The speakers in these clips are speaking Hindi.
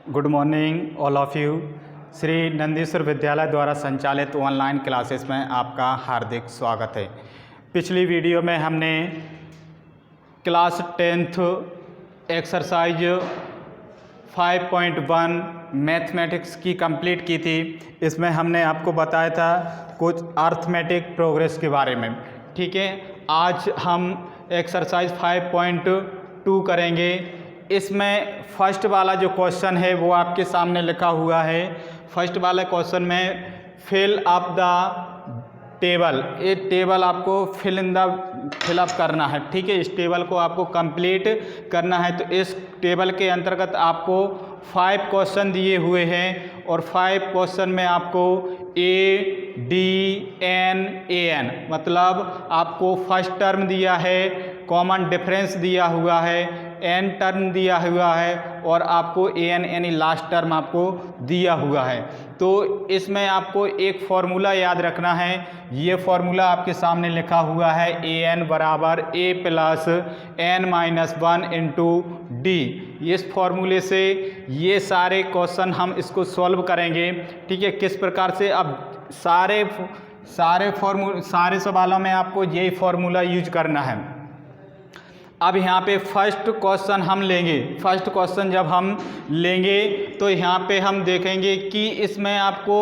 Good morning all of you. Shri Nandishwar विद्यालय द्वारा संचालित ऑनलाइन क्लासेस में आपका हार्दिक स्वागत है। पिछली वीडियो में हमने क्लास 10th एक्सरसाइज 5.1 मैथमेटिक्स की कंप्लीट की थी। इसमें हमने आपको बताया था कुछ अर्थमेटिक प्रोग्रेस के बारे में। ठीक है, आज हम एक्सरसाइज 5.2 करेंगे। इसमें फर्स्ट वाला जो क्वेश्चन है वो आपके सामने लिखा हुआ है। फर्स्ट वाले क्वेश्चन में फिल अप द टेबल, ये टेबल आपको फिलअप करना है। ठीक है, इस टेबल को आपको कंप्लीट करना है। तो इस टेबल के अंतर्गत आपको 5 क्वेश्चन दिए हुए हैं और 5 क्वेश्चन में आपको A, D, N, AN मतलब आपको फर्स्ट टर्म दिया है, कॉमन डिफरेंस दिया हुआ है, N टर्म दिया हुआ है और आपको AN यानी लास्ट टर्म आपको दिया हुआ है। तो इसमें आपको एक फॉर्मूला याद रखना है। ये फॉर्मूला आपके सामने लिखा हुआ है AN बराबर A plus N minus 1 into D। इस फॉर्मूले से ये सारे क्वेश्चन हम इसको सॉल्व करेंगे। ठीक है, किस प्रकार से? अब सारे सवालों में आपको यही फॉर्मूला यूज करना है। अब यहाँ पे फर्स्ट क्वेश्चन हम लेंगे। फर्स्ट क्वेश्चन जब हम लेंगे तो यहाँ पे हम देखेंगे कि इसमें आपको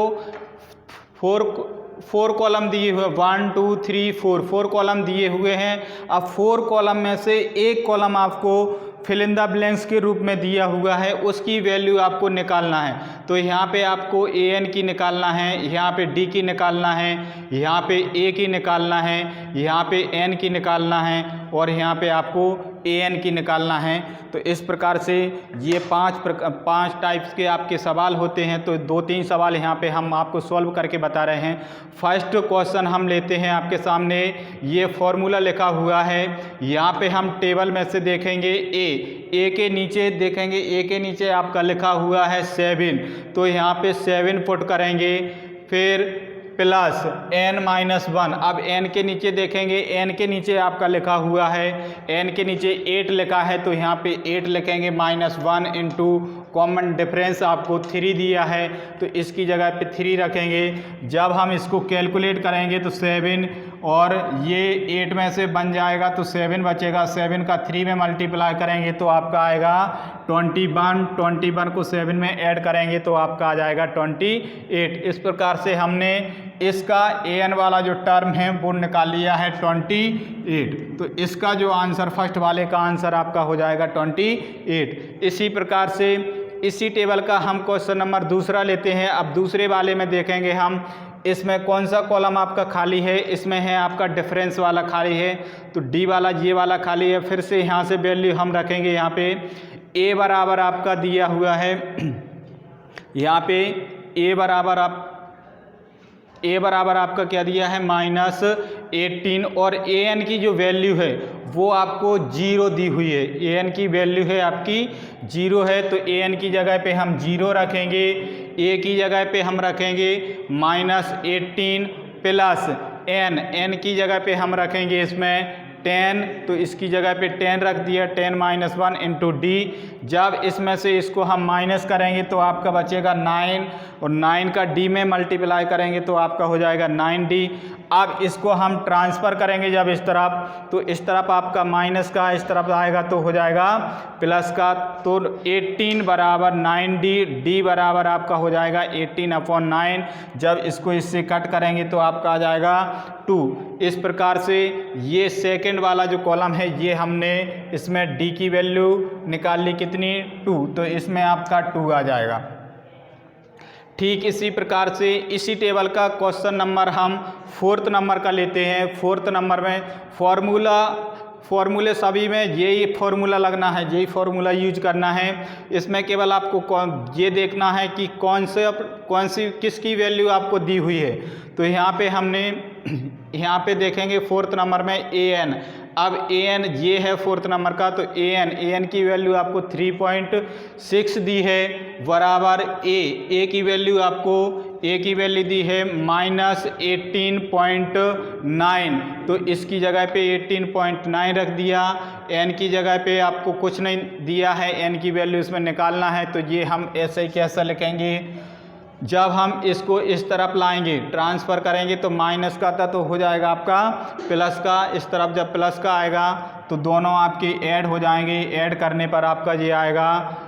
फोर कॉलम दिए हुए, 1 2 3 4 कॉलम दिए हुए हैं। अब 4 कॉलम में से एक कॉलम आपको फिल इन द ब्लैंक्स के रूप में दिया हुआ है, उसकी वैल्यू आपको निकालना है। तो यहाँ पे आपको AN की निकालना है, यहाँ पे D की निकालना है, यहाँ पे A की निकालना है, यहाँ पे N की निकालना है और यहाँ पे आपको AN की निकालना है। तो इस प्रकार से ये 5 टाइप्स के आपके सवाल होते हैं। तो 2-3 सवाल यहाँ पे हम आपको सॉल्व करके बता रहे हैं। फर्स्ट क्वेश्चन हम लेते हैं। आपके सामने ये फॉर्मूला लिखा हुआ है। यहाँ पे हम टेबल में से देखेंगे A के नीचे देखेंगे, A के नीचे आपका लिखा हुआ है 7। तो यहाँ पे 7 पुट करेंगे, फिर प्लस N माइनस 1। अब N के नीचे देखेंगे, N के नीचे आपका लिखा हुआ है, N के नीचे 8 लिखा है तो यहाँ पे 8 लिखेंगे माइनस 1 इंटू कॉमन डिफरेंस आपको 3 दिया है तो इसकी जगह पे 3 रखेंगे। जब हम इसको कैलकुलेट करेंगे तो 7 और ये 8 में से बन जाएगा तो 7 बचेगा। 7 का 3 में मल्टीप्लाई करेंगे तो आपका आएगा 21 को 7 में ऐड करेंगे तो आपका आ जाएगा 28। इस प्रकार से हमने इसका AN वाला जो टर्म है वो निकाल लिया है 28। तो इसका जो आंसर फर्स्ट वाले का आंसर आपका हो जाएगा 28। इसी प्रकार से इसी टेबल का हम क्वेश्चन नंबर दूसरा लेते हैं। अब दूसरे वाले में देखेंगे हम इसमें कौन सा कॉलम आपका खाली है। इसमें है आपका डिफरेंस वाला खाली है, तो D वाला ये वाला खाली है। फिर से यहाँ से वैल्यू हम रखेंगे। यहाँ पे A बराबर आपका दिया हुआ है, यहाँ पे A बराबर आपका क्या दिया है -18 और AN की जो वैल्यू है वो आपको 0 दी हुई है। AN की वैल्यू है आपकी 0 है तो AN की जगह पे हम 0 रखेंगे, A की जगह पे हम रखेंगे -18 प्लस N की जगह पे हम रखेंगे इसमें 10, तो इसकी जगह पे 10 रख दिया, 10 माइनस 1 इंटू D। जब इसमें से इसको हम माइनस करेंगे तो आपका बचेगा 9 और 9 का D में मल्टीप्लाई करेंगे तो आपका हो जाएगा 9D। अब इसको हम ट्रांसफ़र करेंगे जब इस तरफ, तो इस तरफ आपका माइनस का इस तरफ आएगा तो हो जाएगा प्लस का। तो 18 बराबर 9D, D बराबर आपका हो जाएगा 18/9। जब इसको इससे कट करेंगे तो आपका आ जाएगा 2। इस प्रकार से ये सेकंड वाला जो कॉलम है ये हमने इसमें D की वैल्यू निकाल ली, कितनी 2, तो इसमें आपका 2 आ जाएगा। ठीक इसी प्रकार से इसी टेबल का क्वेश्चन नंबर हम 4th नंबर का लेते हैं। 4th नंबर में फॉर्मूले सभी में यही फॉर्मूला लगना है, यही फॉर्मूला यूज करना है। इसमें केवल आपको ये देखना है कि किसकी वैल्यू आपको दी हुई है। तो यहाँ पे हमने यहाँ पे देखेंगे 4th नंबर में AN। अब AN ये है 4th नंबर का, तो AN की वैल्यू आपको 3.6 दी है बराबर A की वैल्यू आपको ए की वैल्यू दी है -18.9, तो इसकी जगह पे 18.9 रख दिया। एन की जगह पे आपको कुछ नहीं दिया है, एन की वैल्यू इसमें निकालना है, तो ये हम ऐसे ही कैसा लिखेंगे, जब हम इसको इस तरफ लाएंगे ट्रांसफ़र करेंगे तो माइनस का था तो हो जाएगा आपका प्लस का, इस तरफ जब प्लस का आएगा तो दोनों आपके ऐड हो जाएंगे। ऐड करने पर आपका ये आएगा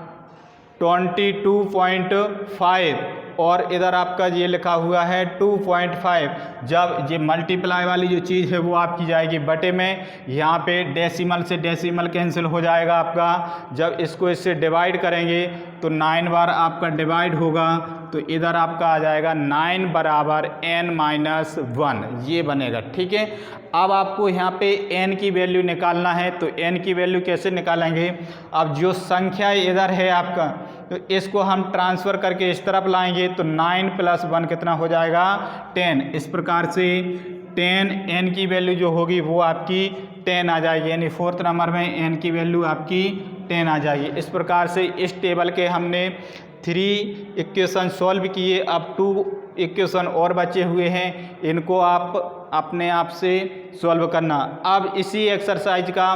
22.5 और इधर आपका ये लिखा हुआ है 2.5। जब ये मल्टीप्लाई वाली जो चीज़ है वो आपकी जाएगी बटे में, यहाँ पे डेसिमल से डेसिमल कैंसिल हो जाएगा आपका। जब इसको इससे डिवाइड करेंगे तो 9 बार आपका डिवाइड होगा, तो इधर आपका आ जाएगा 9 बराबर n-1, ये बनेगा। ठीक है, अब आपको यहाँ पे n की वैल्यू निकालना है, तो n की वैल्यू कैसे निकालेंगे, अब जो संख्या इधर है आपका, तो इसको हम ट्रांसफ़र करके इस तरफ लाएंगे तो 9 + 1 कितना हो जाएगा 10। इस प्रकार से 10 n की वैल्यू जो होगी वो आपकी 10 आ जाएगी, यानी 4th नंबर में n की वैल्यू आपकी 10 आ जाएगी। इस प्रकार से इस टेबल के हमने 3 इक्वेशन सॉल्व किए। अब 2 इक्वेशन और बचे हुए हैं, इनको आप अपने आप से सॉल्व करना। अब इसी एक्सरसाइज का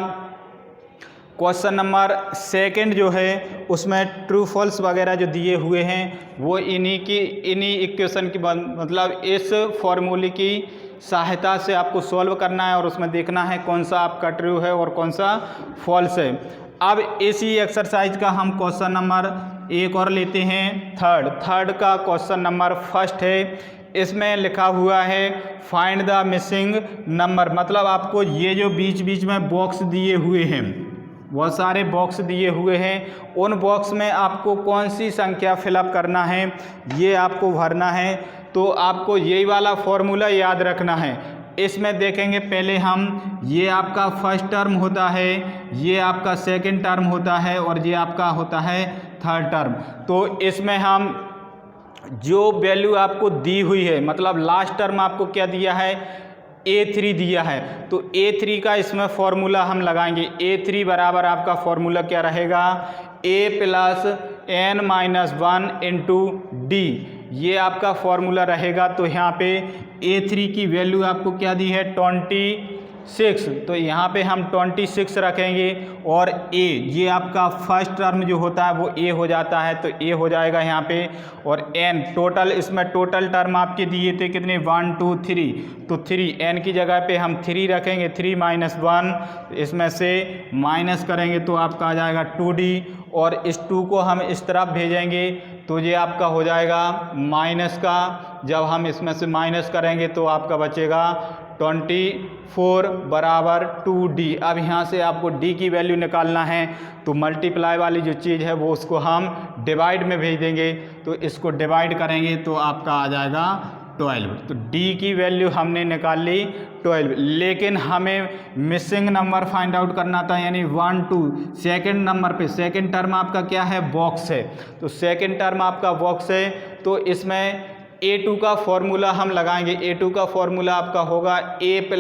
क्वेश्चन नंबर 2 जो है उसमें ट्रू फॉल्स वगैरह जो दिए हुए हैं वो इन्हीं इक्वेशन की मतलब इस फॉर्मूले की सहायता से आपको सॉल्व करना है और उसमें देखना है कौन सा आपका ट्रू है और कौन सा फॉल्स है। अब इसी एक्सरसाइज का हम क्वेश्चन नंबर 1 और लेते हैं, थर्ड का क्वेश्चन नंबर 1 है। इसमें लिखा हुआ है फाइंड द मिसिंग नंबर, मतलब आपको ये जो बीच बीच में बॉक्स दिए हुए हैं, बहुत सारे बॉक्स दिए हुए हैं, उन बॉक्स में आपको कौन सी संख्या फिलअप करना है ये आपको भरना है। तो आपको यही वाला फॉर्मूला याद रखना है। इसमें देखेंगे पहले हम, ये आपका फर्स्ट टर्म होता है, ये आपका सेकंड टर्म होता है और ये आपका होता है थर्ड टर्म। तो इसमें हम जो वैल्यू आपको दी हुई है, मतलब लास्ट टर्म आपको क्या दिया है A3 दिया है, तो A3 का इसमें फॉर्मूला हम लगाएंगे। A3 बराबर आपका फॉर्मूला क्या रहेगा, A + n-1 × D, ये आपका फॉर्मूला रहेगा। तो यहाँ पे A3 की वैल्यू आपको क्या दी है 26, तो यहाँ पे हम 26 रखेंगे और A, ये आपका फर्स्ट टर्म जो होता है वो A हो जाता है, तो A हो जाएगा यहाँ पे। और N टोटल, इसमें टोटल टर्म आपके दिए थे कितने 1 2 3, तो 3 N की जगह पे हम 3 रखेंगे, 3 - 1, इसमें से माइनस करेंगे तो आपका आ जाएगा 2D और इस 2 को हम इस तरफ भेजेंगे तो ये आपका हो जाएगा माइनस का। जब हम इसमें से माइनस करेंगे तो आपका बचेगा 24 बराबर 2D। अब यहाँ से आपको D की वैल्यू निकालना है, तो मल्टीप्लाई वाली जो चीज़ है वो उसको हम डिवाइड में भेज देंगे, तो इसको डिवाइड करेंगे तो आपका आ जाएगा 12। तो D की वैल्यू हमने निकाल ली 12, लेकिन हमें मिसिंग नंबर फाइंड आउट करना था, यानी 1 2 सेकेंड नंबर पे। सेकेंड टर्म आपका क्या है बॉक्स है, तो सेकेंड टर्म आपका बॉक्स है, तो इसमें A2 का फॉर्मूला हम लगाएंगे। A2 का फॉर्मूला आपका होगा A +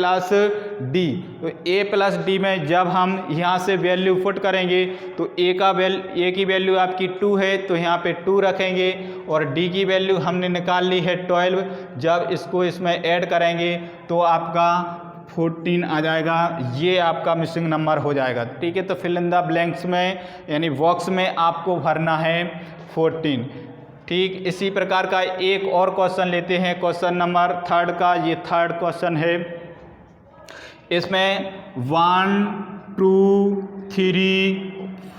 D, तो A + D में जब हम यहाँ से वैल्यू पुट करेंगे तो A की वैल्यू आपकी 2 है, तो यहाँ पे 2 रखेंगे और D की वैल्यू हमने निकाल ली है 12। जब इसको इसमें ऐड करेंगे तो आपका 14 आ जाएगा, ये आपका मिसिंग नंबर हो जाएगा। ठीक है, तो फिल इन द ब्लैंक्स में यानी बॉक्स में आपको भरना है 14। ठीक, इसी प्रकार का एक और क्वेश्चन लेते हैं, क्वेश्चन नंबर 3 का। ये थर्ड क्वेश्चन है, इसमें 1 2 3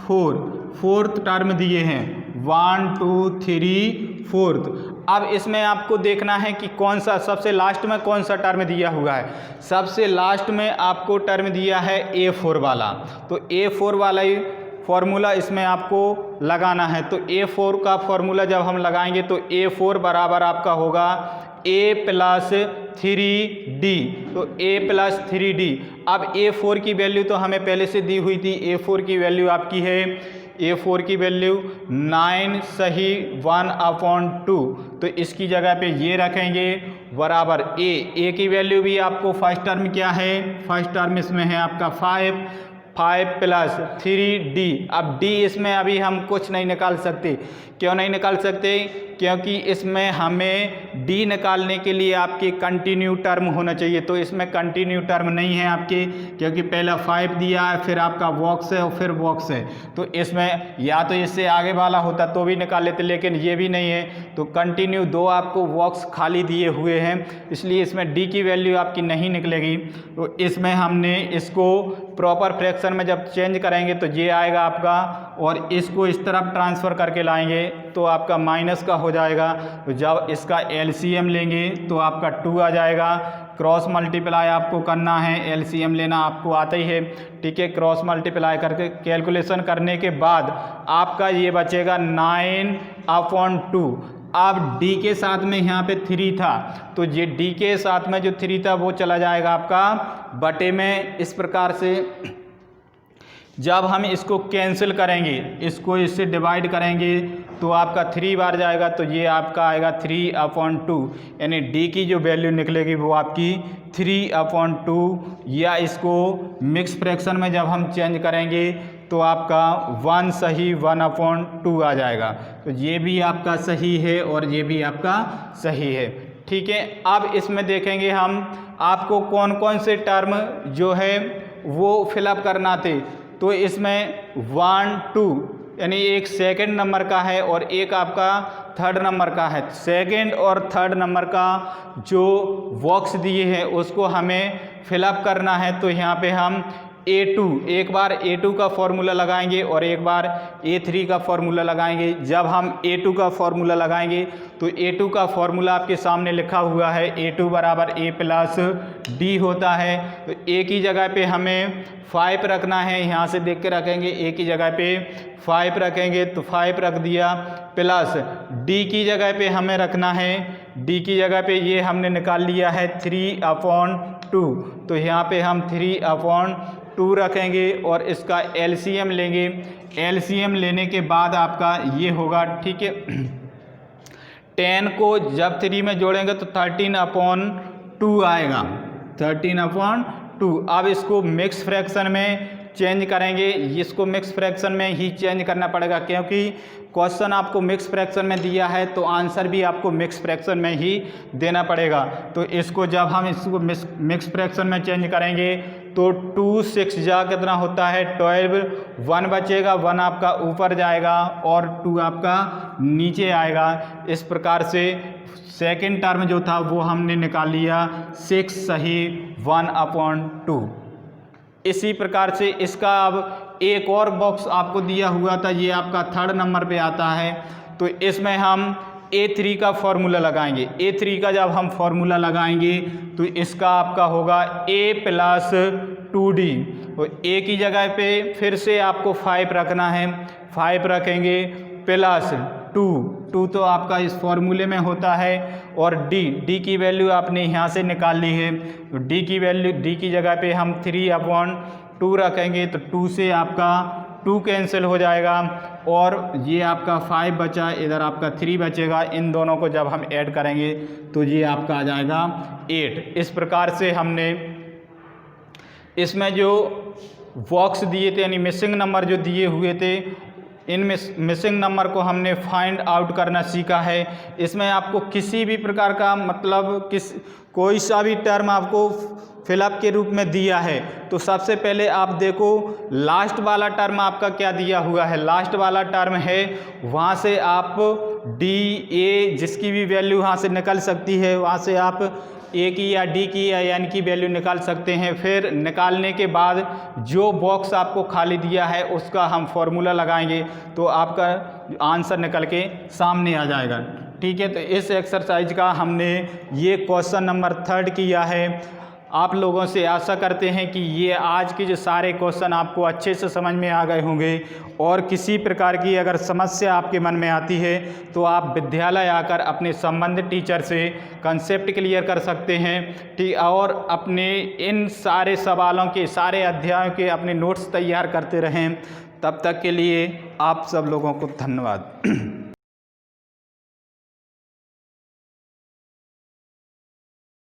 4 फोर्थ टर्म दिए हैं, 1 2 3 4। अब इसमें आपको देखना है कि कौन सा सबसे लास्ट में कौन सा टर्म दिया हुआ है। सबसे लास्ट में आपको टर्म दिया है A4 वाला, तो A4 वाला ही फॉर्मूला इसमें आपको लगाना है। तो A4 का फॉर्मूला जब हम लगाएंगे तो A4 बराबर आपका होगा A + 3D, तो A + 3D। अब A4 की वैल्यू तो हमें पहले से दी हुई थी, A4 की वैल्यू आपकी है, A4 की वैल्यू 9 सही 1/2, तो इसकी जगह पे ये रखेंगे बराबर A की वैल्यू भी आपको फर्स्ट टर्म क्या है, फर्स्ट टर्म इसमें है आपका 5 + 3D। अब D इसमें अभी हम कुछ नहीं निकाल सकते, क्यों नहीं निकाल सकते, क्योंकि इसमें हमें डी निकालने के लिए आपके कंटिन्यू टर्म होना चाहिए, तो इसमें कंटिन्यू टर्म नहीं है आपके, क्योंकि पहला 5 दिया है, फिर आपका बॉक्स है और फिर बॉक्स है। तो इसमें या तो इससे आगे वाला होता तो भी निकाल लेते, लेकिन ये भी नहीं है, तो कंटिन्यू 2 आपको बॉक्स खाली दिए हुए हैं, इसलिए इसमें डी की वैल्यू आपकी नहीं निकलेगी। तो इसमें हमने इसको प्रॉपर फ्रैक्शन में जब चेंज करेंगे तो ये आएगा आपका, और इसको इस तरफ ट्रांसफ़र करके लाएंगे तो आपका माइनस का हो जाएगा। तो जब इसका एलसीएम लेंगे तो आपका 2 आ जाएगा। क्रॉस मल्टीप्लाई आपको करना है, एलसीएम लेना आपको आता ही है, ठीक है। क्रॉस मल्टीप्लाई करके कैलकुलेशन करने के बाद आपका ये बचेगा 9/2। अब d के साथ में यहाँ पे 3 था, तो ये d के साथ में जो 3 था वो चला जाएगा आपका बटे में। इस प्रकार से जब हम इसको कैंसिल करेंगे, इसको इससे डिवाइड करेंगे तो आपका 3 बार जाएगा, तो ये आपका आएगा 3/2, यानी d की जो वैल्यू निकलेगी वो आपकी 3/2, या इसको मिक्स फ्रैक्शन में जब हम चेंज करेंगे तो आपका 1 सही 1/2 आ जाएगा। तो ये भी आपका सही है और ये भी आपका सही है, ठीक है। अब इसमें देखेंगे हम आपको कौन कौन से टर्म जो है वो फिलअप करना थे। तो इसमें 1 2 यानी एक सेकंड नंबर का है और एक आपका थर्ड नंबर का है। सेकंड और थर्ड नंबर का जो बॉक्स दिए हैं उसको हमें फिलअप करना है। तो यहाँ पे हम A2 एक बार A2 का फॉर्मूला लगाएंगे और एक बार A3 का फॉर्मूला लगाएंगे। जब हम A2 का फॉर्मूला लगाएंगे तो A2 का फॉर्मूला आपके सामने लिखा हुआ है, A2 बराबर A प्लस D होता है। तो A की जगह पे हमें 5 रखना है, यहाँ से देख के रखेंगे। A की जगह पे 5 रखेंगे तो 5 रख दिया, प्लस D की जगह पे हमें रखना है, D की जगह पे ये हमने निकाल लिया है 3/2। तो यहाँ पे हम 3/2 रखेंगे और इसका एलसीएम लेंगे। एलसीएम लेने के बाद आपका ये होगा, ठीक है। 10 को जब 3 में जोड़ेंगे तो 13/2 आएगा, 13/2। अब इसको मिक्स फ्रैक्शन में चेंज करेंगे, इसको मिक्स फ्रैक्शन में ही चेंज करना पड़ेगा, क्योंकि क्वेश्चन आपको मिक्स फ्रैक्शन में दिया है तो आंसर भी आपको मिक्स फ्रैक्शन में ही देना पड़ेगा। तो इसको जब हम इसको मिक्स फ्रैक्शन में चेंज करेंगे तो 2 6 जा कितना होता है 12, 1 बचेगा, 1 आपका ऊपर जाएगा और 2 आपका नीचे आएगा। इस प्रकार से सेकंड टर्म जो था वो हमने निकाल लिया 6 सही 1/2। इसी प्रकार से इसका अब एक और बॉक्स आपको दिया हुआ था, ये आपका थर्ड नंबर पे आता है। तो इसमें हम A3 का फॉर्मूला लगाएंगे। A3 का जब हम फॉर्मूला लगाएंगे तो इसका आपका होगा A प्लस 2D। तो A की जगह पे फिर से आपको 5 रखना है, 5 रखेंगे, प्लस 2 तो आपका इस फॉर्मूले में होता है, और D की वैल्यू आपने यहाँ से निकाल ली है। तो D की वैल्यू, D की जगह पे हम 3/2 रखेंगे, तो 2 से आपका 2 कैंसिल हो जाएगा और ये आपका 5 बचा, इधर आपका 3 बचेगा। इन दोनों को जब हम ऐड करेंगे तो ये आपका आ जाएगा 8। इस प्रकार से हमने इसमें जो बॉक्स दिए थे यानी मिसिंग नंबर जो दिए हुए थे, इन मिसिंग नंबर को हमने फाइंड आउट करना सीखा है। इसमें आपको किसी भी प्रकार का मतलब कोई सा भी टर्म आपको फिलअप के रूप में दिया है तो सबसे पहले आप देखो लास्ट वाला टर्म आपका क्या दिया हुआ है। लास्ट वाला टर्म है, वहाँ से आप डी ए जिसकी भी वैल्यू वहाँ से निकल सकती है, वहाँ से आप ए की या डी की या एन की वैल्यू निकाल सकते हैं। फिर निकालने के बाद जो बॉक्स आपको खाली दिया है उसका हम फॉर्मूला लगाएंगे तो आपका आंसर निकल के सामने आ जाएगा। ठीक है, तो इस एक्सरसाइज का हमने ये क्वेश्चन नंबर 3 किया है। आप लोगों से आशा करते हैं कि ये आज के जो सारे क्वेश्चन आपको अच्छे से समझ में आ गए होंगे, और किसी प्रकार की अगर समस्या आपके मन में आती है तो आप विद्यालय आकर अपने संबंधित टीचर से कंसेप्ट क्लियर कर सकते हैं। ठीक, और अपने इन सारे सवालों के, सारे अध्यायों के अपने नोट्स तैयार करते रहें। तब तक के लिए आप सब लोगों को धन्यवाद।